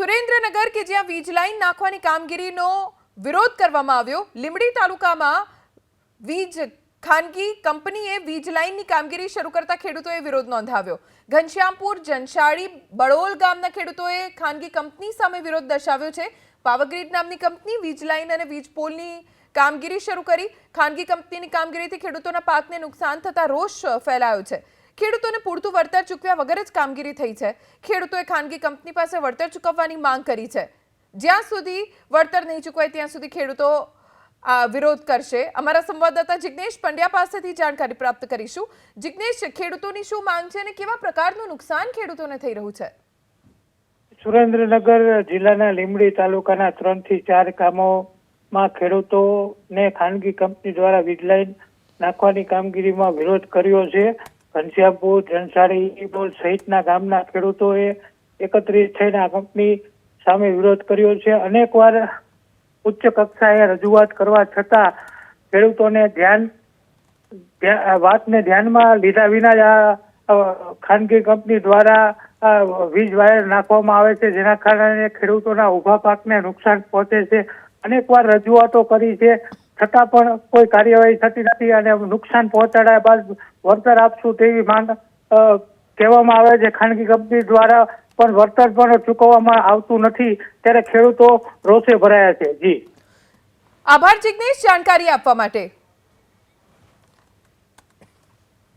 સુરેન્દ્રનગર કે જ્યાં વીજ લાઈન નાખવાની કામગીરીનો વિરોધ કરવામાં આવ્યો। લીંબડી તાલુકામાં વીજ ખાનગી કંપનીએ વીજ લાઈનની કામગીરી શરૂ કરતા ખેડૂતોએ વિરોધ નોંધાવ્યો। ઘનશ્યામપુર જનશાળી બળોલ ગામના ખેડૂતોએ ખાનગી કંપની સામે વિરોધ દર્શાવ્યો છે। પાવરગ્રીડ નામની કંપની વીજ લાઈન અને વીજ પોલની કામગીરી શરૂ કરી। ખાનગી કંપનીની કામગીરીથી ખેડૂતોના પાકને નુકસાન થતા રોષ ફેલાયો છે। ખેડૂતોને પૂરતું વળતર ચૂકવ્યા વગર જ કામગીરી થઈ છે। ખેડૂતોએ ખાનગી કંપની પાસે વળતર ચૂકવવાની માંગ કરી છે। જ્યાં સુધી વળતર નહીં ચૂકવાય ત્યાં સુધી ખેડૂતો વિરોધ કરશે। અમારા સંવાદદાતા જિગ્નેશ પંડ્યા પાસેથી જાણકારી પ્રાપ્ત કરીશું। જિગ્નેશ, ખેડૂતોની શું માંગ છે અને કેવા પ્રકારનું નુકસાન ખેડૂતોને થઈ રહ્યું છે? સુરેન્દ્રનગર જિલ્લાના લીંબડી તાલુકાના 3 થી 4 ગામોમાં ખેડૂતોને ખાનગી કંપની દ્વારા વીજ લાઈન નાખવાની કામગીરીમાં વિરોધ કર્યો છે। ઘનશ્યામપુર જનશાળી બોલ સહિતના ગામના ખેડૂતોએ એકત્રિત થઈને આ કંપની સામે વિરોધ કર્યો છે। અનેકવાર ઉચ્ચ કક્ષાએ રજૂઆત કરવા છતાં ખેડૂતોને વાતને ધ્યાનમાં લીધા વિના જ આ ખાનગી કંપની દ્વારા વીજ વાયર નાખવામાં આવે છે, જેના કારણે ખેડૂતોના ઊભા પાકને નુકસાન પહોંચે છે। અનેકવાર રજૂઆતો કરી છે છતાં પણ કોઈ કાર્યવાહી થતી નથી અને નુકસાન પહોંચાડ્યા બાદ વળતર આપશું તેવી માંગ કહેવામાં આવે છે। ખાનગી કંપની દ્વારા પણ વળતર પણ ચૂકવવામાં આવતું નથી, ત્યારે ખેડૂતો રોષે ભરાયા છે। જી, આભાર જિગ્નેશ, જાણકારી આપવા માટે।